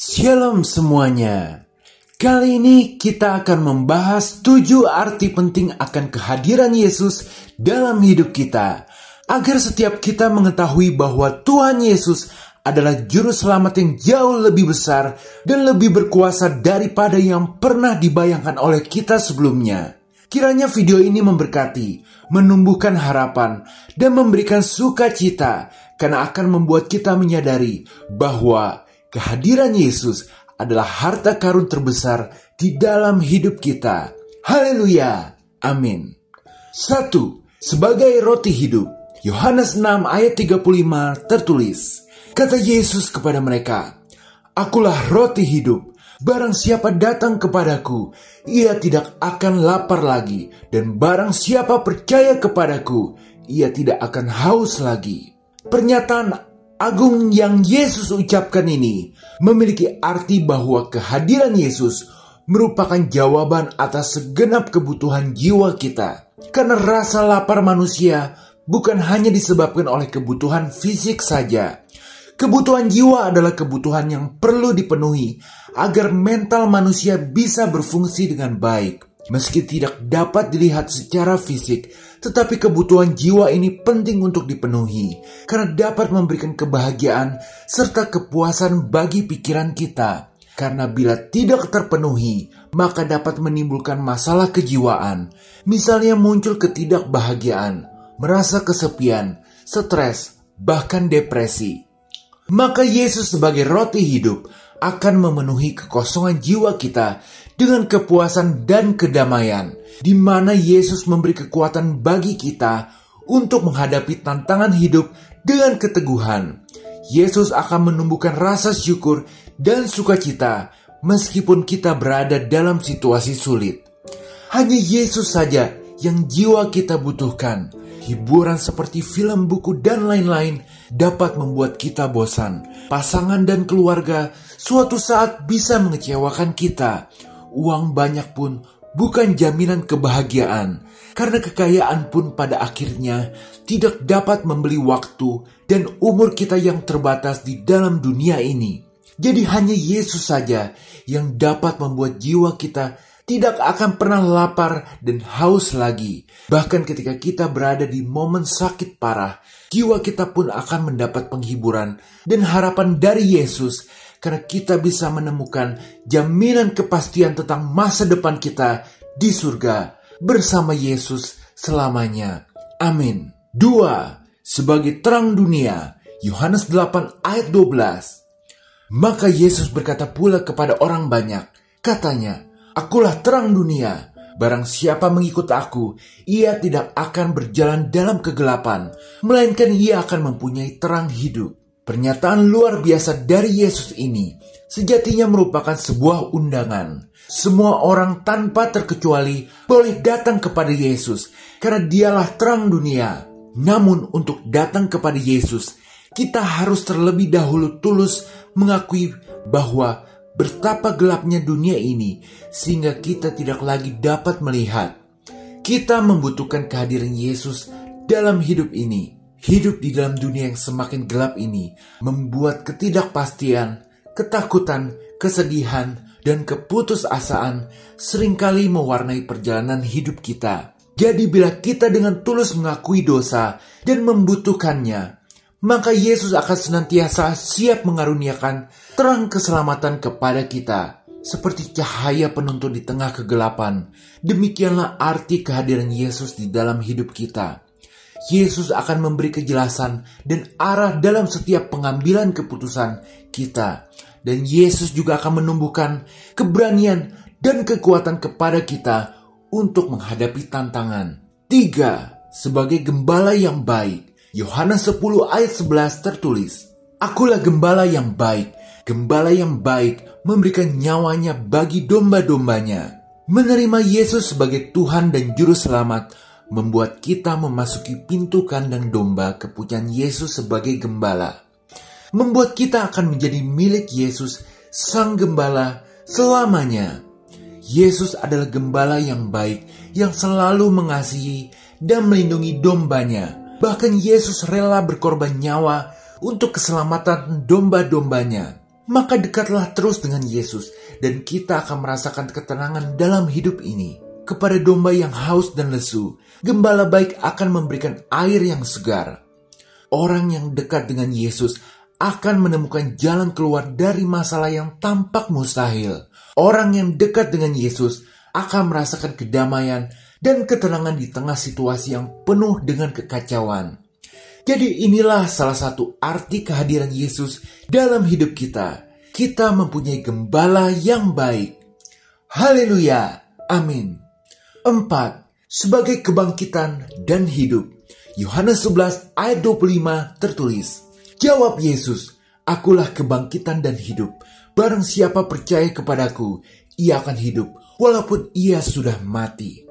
Shalom semuanya. Kali ini kita akan membahas 7 arti penting akan kehadiran Yesus dalam hidup kita, agar setiap kita mengetahui bahwa Tuhan Yesus adalah juru selamat yang jauh lebih besar dan lebih berkuasa daripada yang pernah dibayangkan oleh kita sebelumnya. Kiranya video ini memberkati, menumbuhkan harapan, dan memberikan sukacita karena akan membuat kita menyadari bahwa kehadiran Yesus adalah harta karun terbesar di dalam hidup kita. Haleluya. Amin. 1. Sebagai roti hidup. Yohanes 6 ayat 35 tertulis, kata Yesus kepada mereka, "Akulah roti hidup. Barang siapa datang kepadaku, ia tidak akan lapar lagi. Dan barang siapa percaya kepadaku, ia tidak akan haus lagi." Pernyataan agung yang Yesus ucapkan ini memiliki arti bahwa kehadiran Yesus merupakan jawaban atas segenap kebutuhan jiwa kita. Karena rasa lapar manusia bukan hanya disebabkan oleh kebutuhan fisik saja. Kebutuhan jiwa adalah kebutuhan yang perlu dipenuhi agar mental manusia bisa berfungsi dengan baik. Meski tidak dapat dilihat secara fisik, tetapi kebutuhan jiwa ini penting untuk dipenuhi karena dapat memberikan kebahagiaan serta kepuasan bagi pikiran kita. Karena bila tidak terpenuhi, maka dapat menimbulkan masalah kejiwaan. Misalnya muncul ketidakbahagiaan, merasa kesepian, stres, bahkan depresi. Maka Yesus sebagai roti hidup akan memenuhi kekosongan jiwa kita dengan kepuasan dan kedamaian, di mana Yesus memberi kekuatan bagi kita untuk menghadapi tantangan hidup dengan keteguhan. Yesus akan menumbuhkan rasa syukur dan sukacita meskipun kita berada dalam situasi sulit. Hanya Yesus saja yang jiwa kita butuhkan. Hiburan seperti film, buku, dan lain-lain dapat membuat kita bosan. Pasangan dan keluarga suatu saat bisa mengecewakan kita. Uang banyak pun bukan jaminan kebahagiaan, karena kekayaan pun pada akhirnya tidak dapat membeli waktu dan umur kita yang terbatas di dalam dunia ini. Jadi hanya Yesus saja yang dapat membuat jiwa kita tidak akan pernah lapar dan haus lagi. Bahkan ketika kita berada di momen sakit parah, jiwa kita pun akan mendapat penghiburan dan harapan dari Yesus, karena kita bisa menemukan jaminan kepastian tentang masa depan kita di surga bersama Yesus selamanya. Amin. 2. Sebagai terang dunia. Yohanes 8 ayat 12. Maka Yesus berkata pula kepada orang banyak, katanya, "Akulah terang dunia. Barang siapa mengikut aku, ia tidak akan berjalan dalam kegelapan, melainkan ia akan mempunyai terang hidup." Pernyataan luar biasa dari Yesus ini sejatinya merupakan sebuah undangan. Semua orang tanpa terkecuali boleh datang kepada Yesus karena dialah terang dunia. Namun untuk datang kepada Yesus, kita harus terlebih dahulu tulus mengakui bahwa betapa gelapnya dunia ini sehingga kita tidak lagi dapat melihat. Kita membutuhkan kehadiran Yesus dalam hidup ini. Hidup di dalam dunia yang semakin gelap ini membuat ketidakpastian, ketakutan, kesedihan, dan keputusasaan seringkali mewarnai perjalanan hidup kita. Jadi bila kita dengan tulus mengakui dosa dan membutuhkannya, maka Yesus akan senantiasa siap mengaruniakan terang keselamatan kepada kita. Seperti cahaya penuntun di tengah kegelapan, demikianlah arti kehadiran Yesus di dalam hidup kita. Yesus akan memberi kejelasan dan arah dalam setiap pengambilan keputusan kita. Dan Yesus juga akan menumbuhkan keberanian dan kekuatan kepada kita untuk menghadapi tantangan. 3. Sebagai gembala yang baik. Yohanes 10 ayat 11 tertulis, "Akulah gembala yang baik. Gembala yang baik memberikan nyawanya bagi domba-dombanya." Menerima Yesus sebagai Tuhan dan Juru Selamat membuat kita memasuki pintu kandang domba kepunyaan Yesus sebagai gembala. Membuat kita akan menjadi milik Yesus, Sang Gembala, selamanya. Yesus adalah gembala yang baik, yang selalu mengasihi dan melindungi dombanya. Bahkan Yesus rela berkorban nyawa untuk keselamatan domba-dombanya. maka dekatlah terus dengan Yesus dan kita akan merasakan ketenangan dalam hidup ini. Kepada domba yang haus dan lesu, gembala baik akan memberikan air yang segar. Orang yang dekat dengan Yesus akan menemukan jalan keluar dari masalah yang tampak mustahil. Orang yang dekat dengan Yesus akan merasakan kedamaian dan ketenangan di tengah situasi yang penuh dengan kekacauan. Jadi inilah salah satu arti kehadiran Yesus dalam hidup kita. Kita mempunyai gembala yang baik. Haleluya. Amin. 4. Sebagai kebangkitan dan hidup. Yohanes 11 ayat 25 tertulis, jawab Yesus, akulah kebangkitan dan hidup. Barang siapa percaya kepadaku, ia akan hidup walaupun ia sudah mati.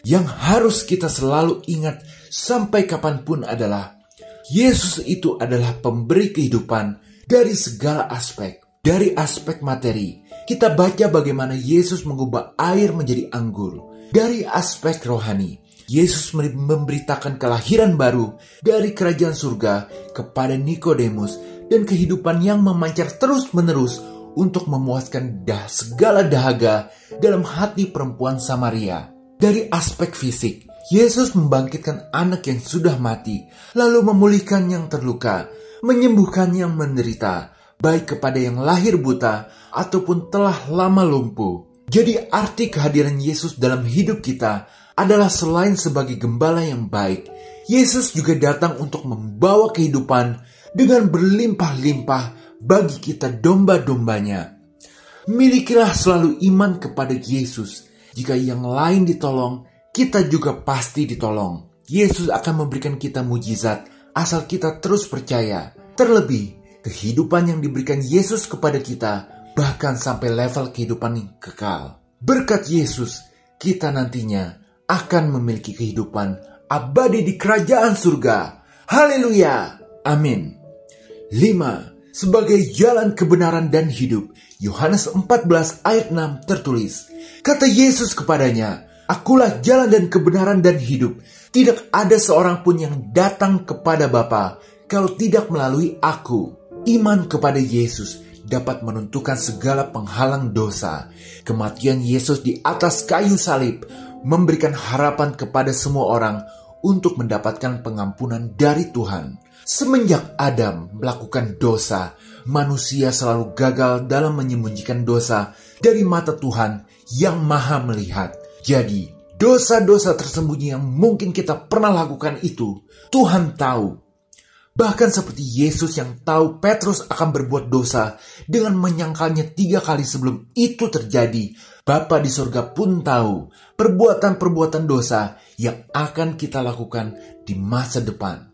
Yang harus kita selalu ingat sampai kapanpun adalah Yesus itu adalah pemberi kehidupan dari segala aspek. Dari aspek materi, kita baca bagaimana Yesus mengubah air menjadi anggur. Dari aspek rohani, Yesus memberitakan kelahiran baru dari kerajaan surga kepada Nikodemus dan kehidupan yang memancar terus-menerus untuk memuaskan segala dahaga dalam hati perempuan Samaria. Dari aspek fisik, Yesus membangkitkan anak yang sudah mati, lalu memulihkan yang terluka, menyembuhkan yang menderita, baik kepada yang lahir buta ataupun telah lama lumpuh. Jadi arti kehadiran Yesus dalam hidup kita adalah selain sebagai gembala yang baik, Yesus juga datang untuk membawa kehidupan dengan berlimpah-limpah bagi kita domba-dombanya. Milikilah selalu iman kepada Yesus. Jika yang lain ditolong, kita juga pasti ditolong. Yesus akan memberikan kita mujizat asal kita terus percaya. Terlebih, kehidupan yang diberikan Yesus kepada kita bahkan sampai level kehidupan yang kekal. Berkat Yesus, kita nantinya akan memiliki kehidupan abadi di kerajaan surga. Haleluya. Amin. 5. Sebagai jalan kebenaran dan hidup. Yohanes 14 ayat 6 tertulis, kata Yesus kepadanya, akulah jalan dan kebenaran dan hidup. Tidak ada seorang pun yang datang kepada Bapa kalau tidak melalui aku. Iman kepada Yesus dapat menentukan segala penghalang dosa. Kematian Yesus di atas kayu salib memberikan harapan kepada semua orang untuk mendapatkan pengampunan dari Tuhan. Semenjak Adam melakukan dosa, manusia selalu gagal dalam menyembunyikan dosa dari mata Tuhan yang Maha Melihat. Jadi, dosa-dosa tersembunyi yang mungkin kita pernah lakukan itu, Tuhan tahu. Bahkan seperti Yesus yang tahu Petrus akan berbuat dosa dengan menyangkalnya 3 kali sebelum itu terjadi, Bapa di surga pun tahu perbuatan-perbuatan dosa yang akan kita lakukan di masa depan.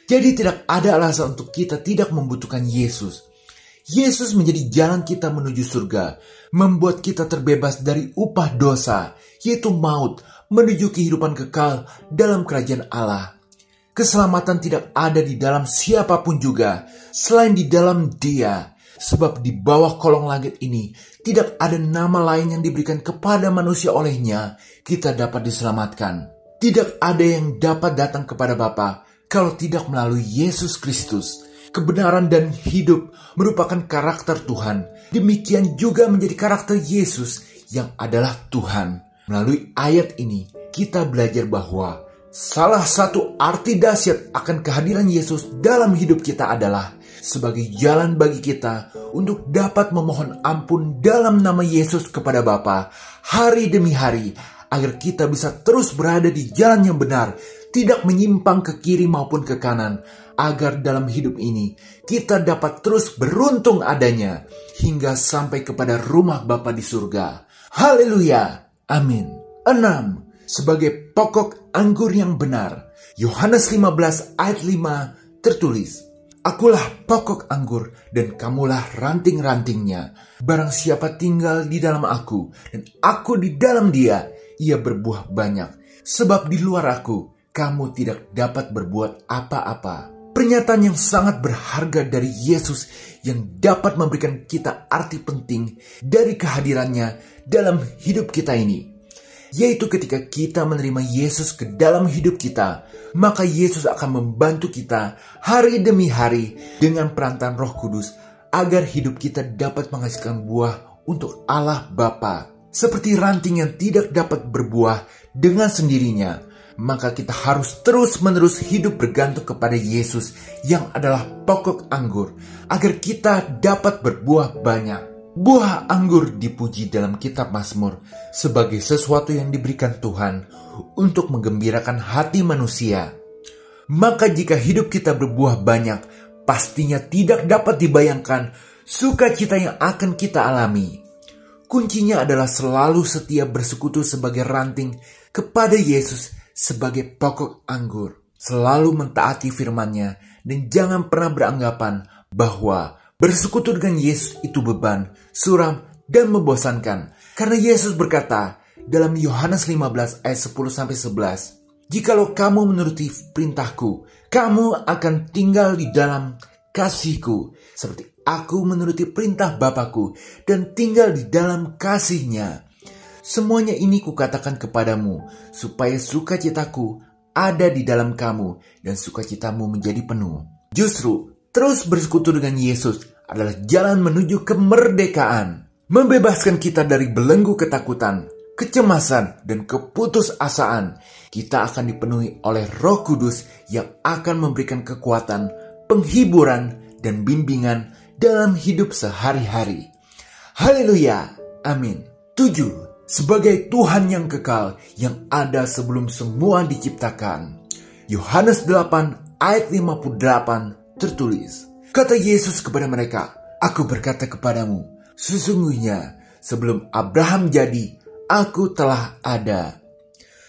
Jadi tidak ada alasan untuk kita tidak membutuhkan Yesus. Yesus menjadi jalan kita menuju surga, membuat kita terbebas dari upah dosa, yaitu maut, menuju kehidupan kekal dalam kerajaan Allah. Keselamatan tidak ada di dalam siapapun juga, selain di dalam Dia. Sebab di bawah kolong langit ini, tidak ada nama lain yang diberikan kepada manusia olehnya, kita dapat diselamatkan. Tidak ada yang dapat datang kepada Bapa kalau tidak melalui Yesus Kristus. Kebenaran dan hidup merupakan karakter Tuhan. Demikian juga menjadi karakter Yesus yang adalah Tuhan. Melalui ayat ini, kita belajar bahwa salah satu arti dahsyat akan kehadiran Yesus dalam hidup kita adalah sebagai jalan bagi kita untuk dapat memohon ampun dalam nama Yesus kepada Bapa hari demi hari, agar kita bisa terus berada di jalan yang benar, tidak menyimpang ke kiri maupun ke kanan, agar dalam hidup ini kita dapat terus beruntung adanya hingga sampai kepada rumah Bapa di surga. Haleluya. Amin. 6. Sebagai pokok anggur yang benar. Yohanes 15 ayat 5 tertulis, akulah pokok anggur dan kamulah ranting-rantingnya. Barang siapa tinggal di dalam aku dan aku di dalam dia, ia berbuah banyak. Sebab di luar aku, kamu tidak dapat berbuat apa-apa. Pernyataan yang sangat berharga dari Yesus yang dapat memberikan kita arti penting dari kehadirannya dalam hidup kita ini. Yaitu ketika kita menerima Yesus ke dalam hidup kita, maka Yesus akan membantu kita hari demi hari dengan perantaraan Roh Kudus agar hidup kita dapat menghasilkan buah untuk Allah Bapa. Seperti ranting yang tidak dapat berbuah dengan sendirinya, maka kita harus terus-menerus hidup bergantung kepada Yesus yang adalah pokok anggur, agar kita dapat berbuah banyak. Buah anggur dipuji dalam kitab Mazmur sebagai sesuatu yang diberikan Tuhan untuk menggembirakan hati manusia. Maka jika hidup kita berbuah banyak, pastinya tidak dapat dibayangkan sukacita yang akan kita alami. Kuncinya adalah selalu setia bersekutu sebagai ranting kepada Yesus sebagai pokok anggur. Selalu mentaati firman-Nya dan jangan pernah beranggapan bahwa bersekutu dengan Yesus itu beban, suram, dan membosankan. Karena Yesus berkata dalam Yohanes 15 ayat 10-11, "Jikalau kamu menuruti perintahku, kamu akan tinggal di dalam kasihku, seperti aku menuruti perintah Bapakku dan tinggal di dalam kasih-Nya. Semuanya ini kukatakan kepadamu, supaya sukacitaku ada di dalam kamu dan sukacitamu menjadi penuh." Justru, terus bersekutu dengan Yesus adalah jalan menuju kemerdekaan. Membebaskan kita dari belenggu ketakutan, kecemasan, dan keputusasaan. Kita akan dipenuhi oleh Roh Kudus yang akan memberikan kekuatan, penghiburan, dan bimbingan dalam hidup sehari-hari. Haleluya, amin. 7. Sebagai Tuhan yang kekal yang ada sebelum semua diciptakan. Yohanes 8 ayat 58 tertulis, kata Yesus kepada mereka, "Aku berkata kepadamu, sesungguhnya sebelum Abraham jadi, aku telah ada."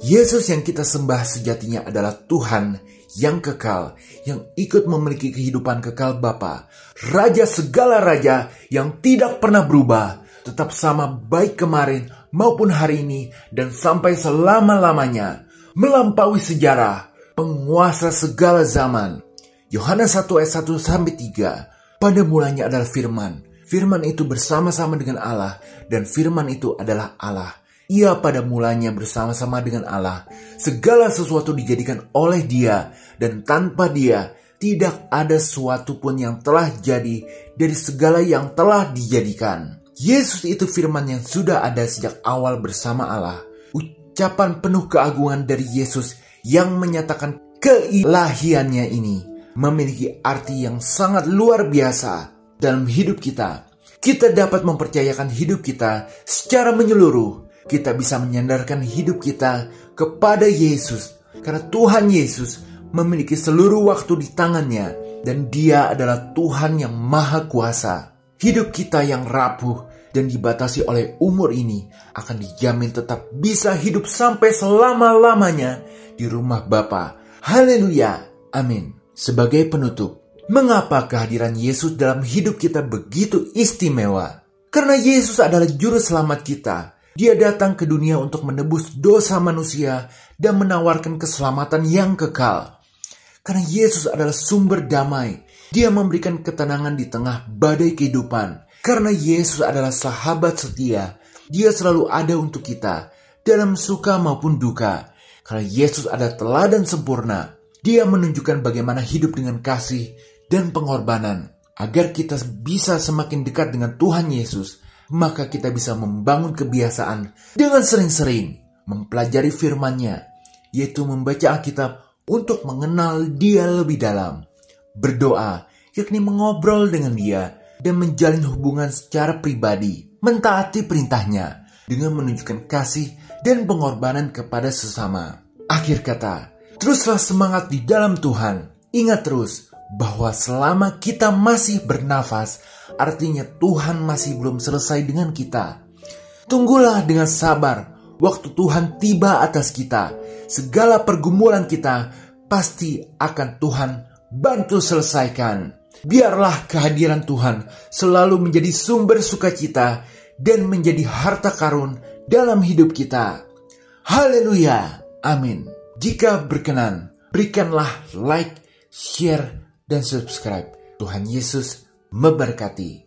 Yesus yang kita sembah sejatinya adalah Tuhan yang kekal, yang ikut memiliki kehidupan kekal Bapa, Raja segala raja yang tidak pernah berubah, tetap sama baik kemarin maupun hari ini dan sampai selama-lamanya, melampaui sejarah, penguasa segala zaman. Yohanes 1 ayat 1-3, pada mulanya adalah firman. Firman itu bersama-sama dengan Allah dan firman itu adalah Allah. Ia pada mulanya bersama-sama dengan Allah. Segala sesuatu dijadikan oleh Dia, dan tanpa Dia tidak ada sesuatu pun yang telah jadi dari segala yang telah dijadikan. Yesus itu firman yang sudah ada sejak awal bersama Allah. Ucapan penuh keagungan dari Yesus yang menyatakan keilahiannya ini memiliki arti yang sangat luar biasa dalam hidup kita. Kita dapat mempercayakan hidup kita secara menyeluruh. Kita bisa menyandarkan hidup kita kepada Yesus, karena Tuhan Yesus memiliki seluruh waktu di tangannya, dan Dia adalah Tuhan yang Maha Kuasa. Hidup kita yang rapuh dan dibatasi oleh umur ini akan dijamin tetap bisa hidup sampai selama-lamanya di rumah Bapa. Haleluya, amin. Sebagai penutup, mengapa kehadiran Yesus dalam hidup kita begitu istimewa? Karena Yesus adalah juru selamat kita. Dia datang ke dunia untuk menebus dosa manusia dan menawarkan keselamatan yang kekal. Karena Yesus adalah sumber damai, Dia memberikan ketenangan di tengah badai kehidupan. Karena Yesus adalah sahabat setia, Dia selalu ada untuk kita, dalam suka maupun duka. Karena Yesus adalah teladan sempurna, Dia menunjukkan bagaimana hidup dengan kasih dan pengorbanan. Agar kita bisa semakin dekat dengan Tuhan Yesus, maka kita bisa membangun kebiasaan dengan sering-sering mempelajari firman-Nya, yaitu membaca Alkitab untuk mengenal Dia lebih dalam, berdoa, yakni mengobrol dengan Dia, dan menjalin hubungan secara pribadi, mentaati perintah-Nya, dengan menunjukkan kasih dan pengorbanan kepada sesama. Akhir kata, teruslah semangat di dalam Tuhan. Ingat terus bahwa selama kita masih bernafas, artinya Tuhan masih belum selesai dengan kita. Tunggulah dengan sabar waktu Tuhan tiba atas kita. Segala pergumulan kita pasti akan Tuhan bantu selesaikan. Biarlah kehadiran Tuhan selalu menjadi sumber sukacita dan menjadi harta karun dalam hidup kita. Haleluya, amin. Jika berkenan, berikanlah like, share, dan subscribe. Tuhan Yesus memberkati.